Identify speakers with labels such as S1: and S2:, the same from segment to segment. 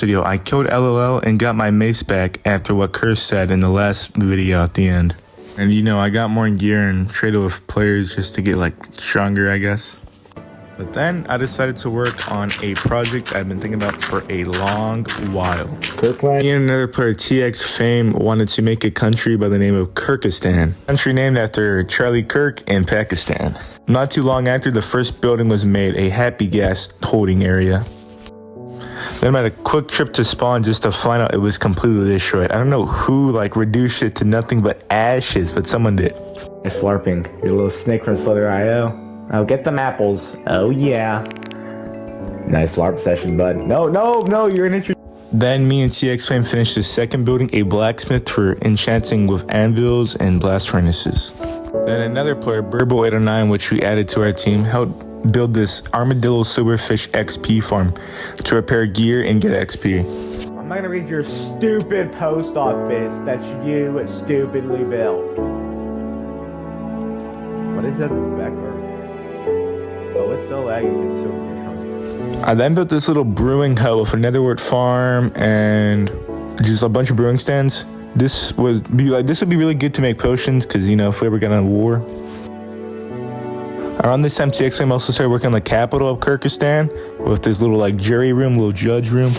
S1: Video, I killed LOL and got my mace back after what Curse said in the last video at the end. And you know, I got more gear and traded with players just to get like stronger, I guess. But then I decided to work on a project I've been thinking about for a long while. Me and another player, TX Fame, wanted to make a country by the name of Kyrgyzstan. Country named after Charlie Kirk in Pakistan. Not too long after, the first building was made, a happy gas holding area. Then I made a quick trip to spawn just to find out it was completely destroyed. I don't know who like reduced it to nothing but ashes, but someone did.
S2: Nice LARPing. Your little snake from Slither.io. Oh, get them apples. Oh yeah. Nice LARP session, bud. No, you're an intro.
S1: Then me and TX Flame finished the second building, a blacksmith for enchanting with anvils and blast furnaces. Then another player, Burble809, which we added to our team, helped build this Armadillo Silverfish XP farm to repair gear and get XP.
S2: I'm not gonna read your stupid post office that you stupidly built. What is that in the background? Oh, it's so laggy. It's so weird.
S1: I then built this little brewing hut with a netherwort farm and just a bunch of brewing stands. This would be really good to make potions, because you know, if we ever get in a war. Around this time, TX Flame also started working on the capital of Kyrgyzstan with this little like jury room, little judge room.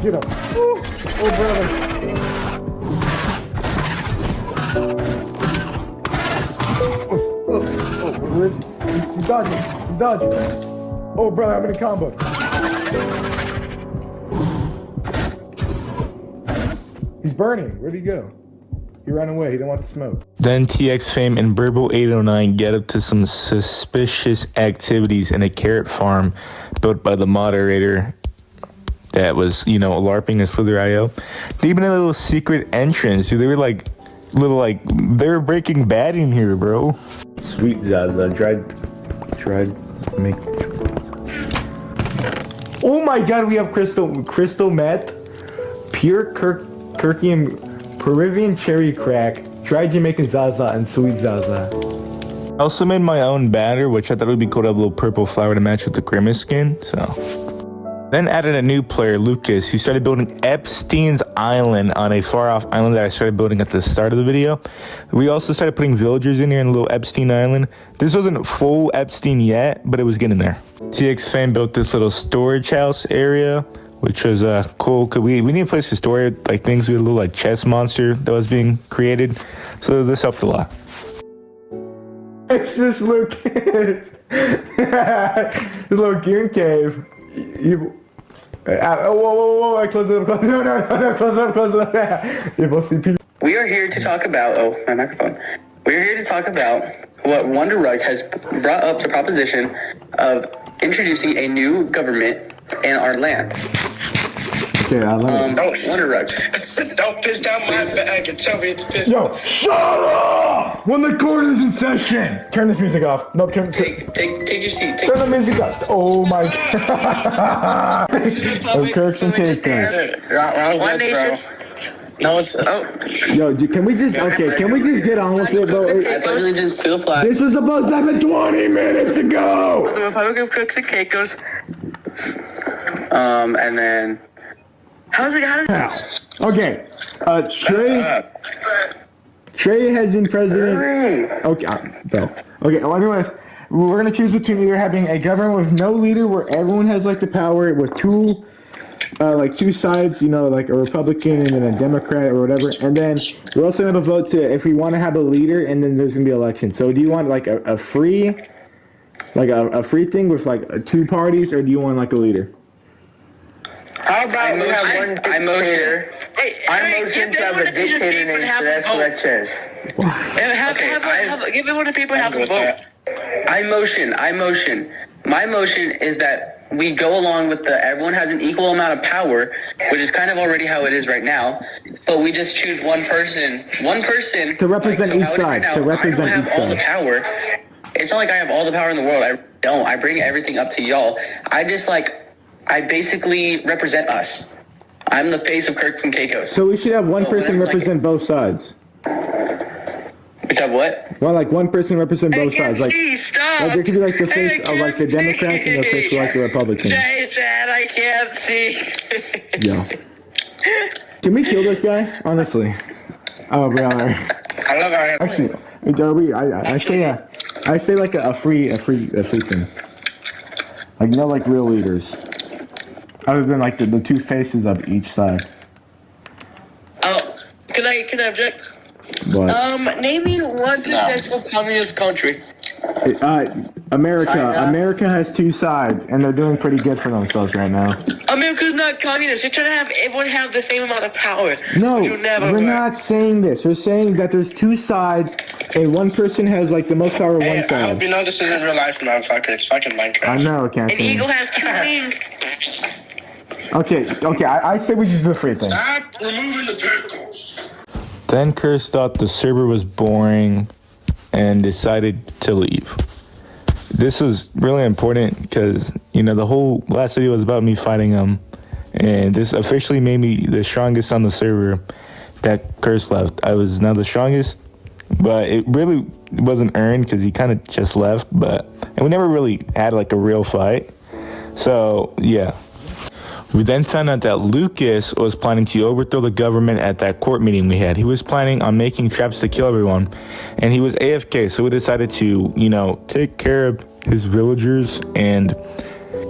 S2: Get up. Oh, brother. Where is he? He's dodging. Oh, brother, I'm in a combo. He's burning. Where'd he go? He ran away. He didn't want the smoke.
S1: Then TX Fame and Burble809 get up to some suspicious activities in a carrot farm built by the moderator that was, you know, LARPing in Slither.io. They even had a little secret entrance. They were like, they were Breaking Bad in here, bro.
S2: Sweet Zaza. Tried to make. Oh my god, we have crystal meth, pure Kirkian Peruvian cherry crack, dried Jamaican Zaza, and sweet Zaza.
S1: I also made my own banner, which I thought would be cool to have a little purple flower to match with the Grimace skin, so. Then added a new player, Lucas. He started building Epstein's Island on a far-off island that I started building at the start of the video. We also started putting villagers in here in a little Epstein Island. This wasn't full Epstein yet, but it was getting there. TX Fame built this little storage house area, which was cool, because we need a place to store like things. We had a little like chest monster that was being created, so this helped a lot.
S2: It's this Lucas. His little goon cave. Whoa, I close it up. No, close it up. Evil CP.
S3: We are here to talk about, my microphone. We are here to talk about what Wonder Rug has brought up the proposition of introducing a new government in our land.
S2: Okay, I love
S3: it. Wonder Rug.
S4: Don't piss down my bag and tell me it's pissed.
S2: Yo, shut up! When the court is in session! Turn this music off. No,
S3: take your seat.
S2: Turn the music off. Oh my god. Oh, Kirks and Takers.
S3: One nation.
S4: No, it's
S2: Yo, can we just get on with it, bro?
S3: I pledge allegiance to the flag.
S2: This was supposed to happen 20 minutes ago!
S3: The Republic of Cooks and Caicos. And then...
S2: Okay, Trey has been president. Okay, Bill. Okay, well, anyways, we're gonna choose between either having a government with no leader, where everyone has like the power, with two sides, you know, like a Republican and then a Democrat or whatever, and then we're also gonna vote to if we want to have a leader, and then there's gonna be elections. So, do you want like a free thing with like two parties, or do you want like a leader?
S4: How about we have one dictator?
S3: I motion to have a dictator named Celeste Chess.
S4: Give it one to people have a vote.
S3: I motion. My motion is that we go along with everyone has an equal amount of power, which is kind of already how it is right now, but we just choose one person
S2: to represent each side.
S3: I don't have all the power. It's not like I have all the power in the world. I don't. I bring everything up to y'all. I basically represent us. I'm the face of Kirks and Caicos.
S2: So we should have one person represent both sides.
S3: Which have what?
S2: Well, like one person represent both sides. Like,
S4: Stop.
S2: like there could be like the face of like the Democrats and the face of like the Republicans.
S4: Jason, I can't see.
S2: Yeah. Can we kill this guy? Honestly. Oh, brother.
S4: I love our
S2: Actually, I say like a free thing. Like no like real leaders. Other than like the two faces of each side.
S4: Oh, can I object?
S2: But
S4: Name me one successful communist country.
S2: America.
S4: China.
S2: America has two sides, and they're doing pretty good for themselves right now.
S4: America's not communist. You're trying to have everyone have the same amount of power.
S2: No,
S4: which will never
S2: we're
S4: work.
S2: not saying this. We're saying that there's two sides, and one person has like the most power on one
S5: I
S2: side.
S5: hope you know this isn't real life, motherfucker. It's fucking Minecraft.
S2: I know,
S4: An
S2: Captain.
S4: eagle has two wings.
S2: Okay. I say we just do a free thing.
S5: Stop removing the pickles.
S1: Then Curse thought the server was boring and decided to leave. This was really important because, you know, the whole last video was about me fighting him, and this officially made me the strongest on the server that Curse left. I was now the strongest, but it really wasn't earned because he kind of just left, and we never really had like a real fight. So, yeah. We then found out that Lucas was planning to overthrow the government at that court meeting we had. He was planning on making traps to kill everyone, and he was AFK, so we decided to, you know, take care of his villagers and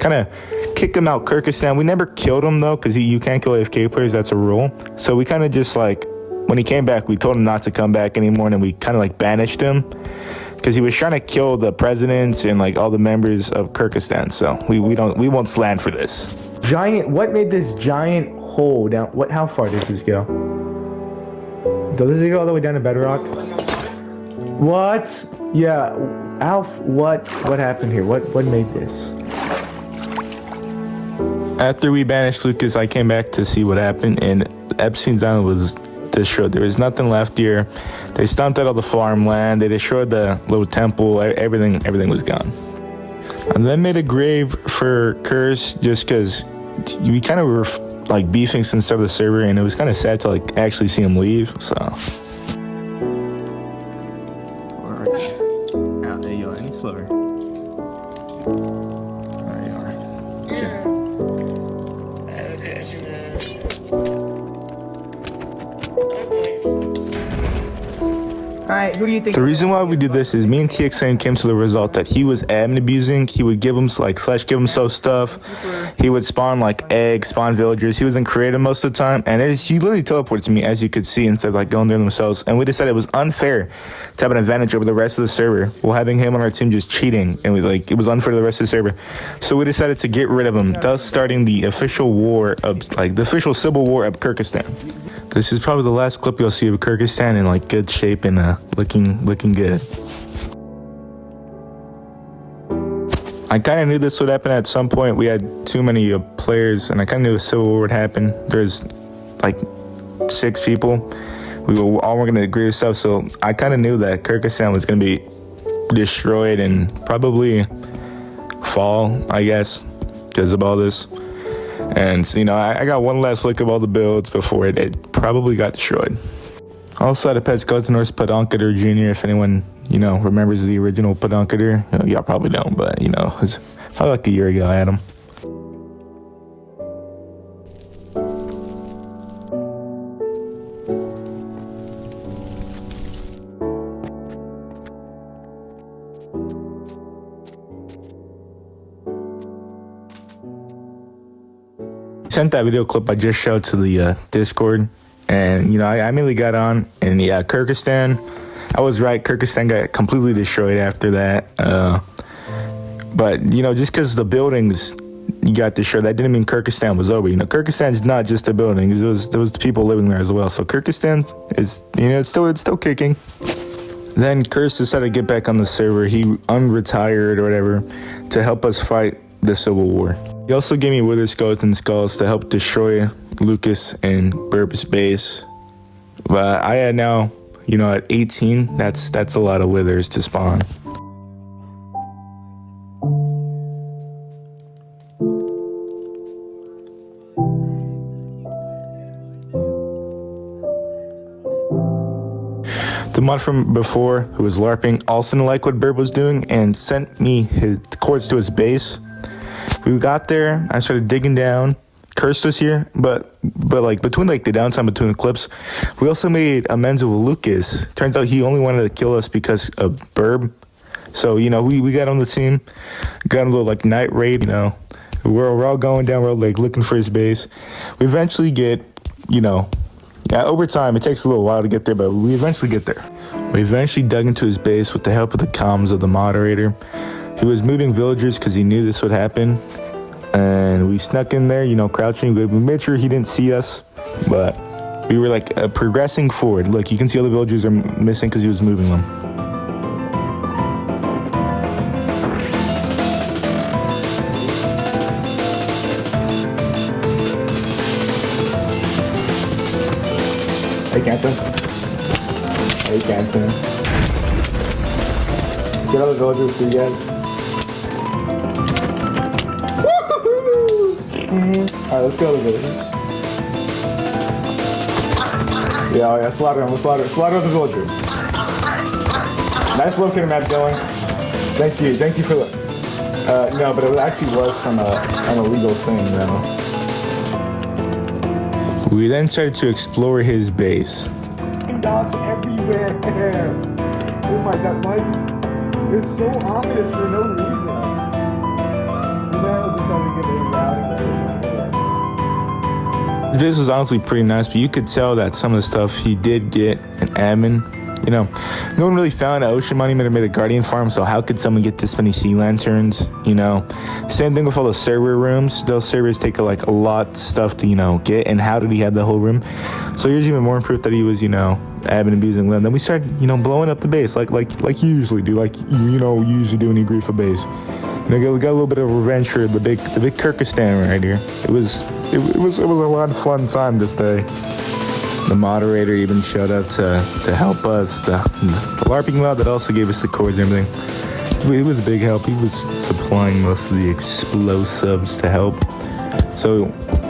S1: kind of kick him out Kyrgyzstan. We never killed him, though, because you can't kill AFK players. That's a rule. So we kind of just, like, when he came back, we told him not to come back anymore, and then we kind of, like, banished him because he was trying to kill the presidents and, like, all the members of Kyrgyzstan. So we won't stand for this.
S2: Giant. What made this giant hole down? How far does this go? Does it go all the way down to bedrock? What? Yeah. Alf. What happened here? What made this?
S1: After we banished Lucas, I came back to see what happened, and Epstein's Island was destroyed. There was nothing left here. They stomped out all the farmland. They destroyed the little temple. Everything was gone. And then made a grave for Curse just because we kind of were like beefing since the start of the server, and it was kind of sad to like actually see him leave. So. There you go. Any slower. There you are.
S2: Alright, who do you think?
S1: The reason why we did this is me and TXN came to the result that he was admin abusing. He would give him give himself stuff. He would spawn like eggs, spawn villagers. He was in creative most of the time, and he literally teleported to me, as you could see, instead of like going there themselves. And we decided it was unfair to have an advantage over the rest of the server while having him on our team just cheating, and it was unfair to the rest of the server. So we decided to get rid of him, thus starting the official war of the official civil war of Kyrgyzstan. This is probably the last clip you'll see of Kyrgyzstan in like good shape and looking good. I kind of knew this would happen at some point. We had too many players, and I kind of knew a civil war would happen. There's like 6 people. We were all going to agree with stuff, so I kind of knew that Kyrgyzstan was going to be destroyed and probably fall, I guess, because of all this. And, you know, I got one last look of all the builds before it probably got destroyed. Also had a pet skeleton horse, Pedonkater Jr., if anyone, you know, remembers the original Pedonkater. Y'all probably don't, but, you know, it was probably like a year ago I had him. Sent that video clip I just showed to the Discord, and you know I immediately got on, and yeah, Kyrgyzstan, I was right, Kyrgyzstan got completely destroyed after that, but you know, just because the buildings got destroyed, that didn't mean Kyrgyzstan was over. You know, Kyrgyzstan is not just the buildings, there was the people living there as well. So Kyrgyzstan is, you know, it's still kicking. Then Curse decided to get back on the server. He unretired or whatever to help us fight the Civil War. He also gave me Wither Skeleton Skulls to help destroy Lucas and Burb's base. But I had now, you know, at 18, that's a lot of withers to spawn. The The mod from before, who was LARPing, also didn't like what Burb was doing and sent me his cords to his base. We got there, I started digging down. Cursed was here, but like between like the downtime between the clips, we also made amends with Lucas. Turns out he only wanted to kill us because of Burb. So, you know, we got on the team, got a little like night raid, you know. We're all going down, we're like looking for his base. We eventually get, you know, over time, it takes a little while to get there, but we eventually get there. We eventually dug into his base with the help of the comms of the moderator. He was moving villagers because he knew this would happen. And we snuck in there, you know, crouching. We made sure he didn't see us, but we were like progressing forward. Look, you can see all the villagers are missing because he was moving them.
S2: Hey, Captain. Hey, Captain. Get all the villagers for you guys. Alright, let's go to the villagers. Yeah, slaughter them, slaughter the villagers. Nice locator map, Dylan. Thank you for the... no, but it actually was from an illegal thing, though.
S1: We then started to explore his base.
S2: Dogs everywhere. Oh my god, why is it? It's so ominous for no reason. Just having to get a routing.
S1: The base was honestly pretty nice, but you could tell that some of the stuff he did get an admin. You know, no one really found an ocean monument or made a guardian farm, so how could someone get this many sea lanterns? You know, same thing with all the server rooms. Those servers take a lot of stuff to, you know, get, and how did he have the whole room? So here's even more proof that he was, you know, admin abusing them. Then we started, you know, blowing up the base like you usually do, like you usually do when you grief a base. You know, we got a little bit of revenge for the big Kyrgyzstan right here. It was a lot of fun time this day. The moderator even showed up to help us. The LARPing mod that also gave us the cords and everything. It was a big help. He was supplying most of the explosives to help. So,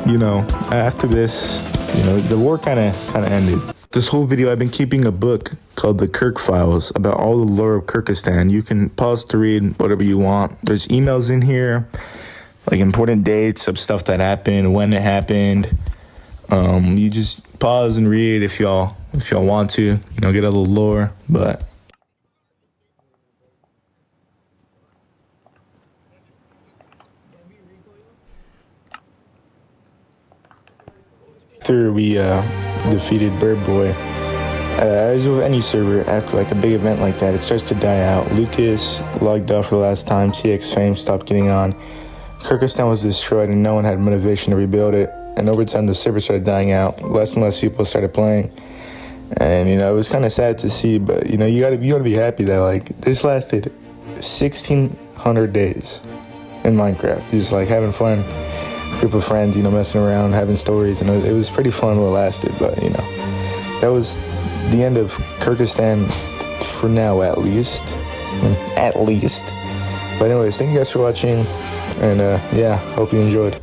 S1: you know, after this, you know, the war kind of ended. This whole video, I've been keeping a book called The Kirk Files about all the lore of Kyrgyzstan. You can pause to read whatever you want. There's emails in here, like important dates of stuff that happened, when it happened. You just pause and read if y'all want to, you know, get a little lore, but after we defeated Bird Boy, as with any server, after like a big event like that, it starts to die out. Lucas logged off for the last time, TX Fame stopped getting on, Kyrgyzstan was destroyed and no one had motivation to rebuild it. And over time, the server started dying out. Less and less people started playing, and you know it was kind of sad to see. But you know you gotta be happy that like this lasted 1,600 days in Minecraft. Just like having fun, group of friends, you know, messing around, having stories, and it was pretty fun while it lasted. But you know, that was the end of Kyrgyzstan for now, at least. But anyways, thank you guys for watching, and yeah, hope you enjoyed.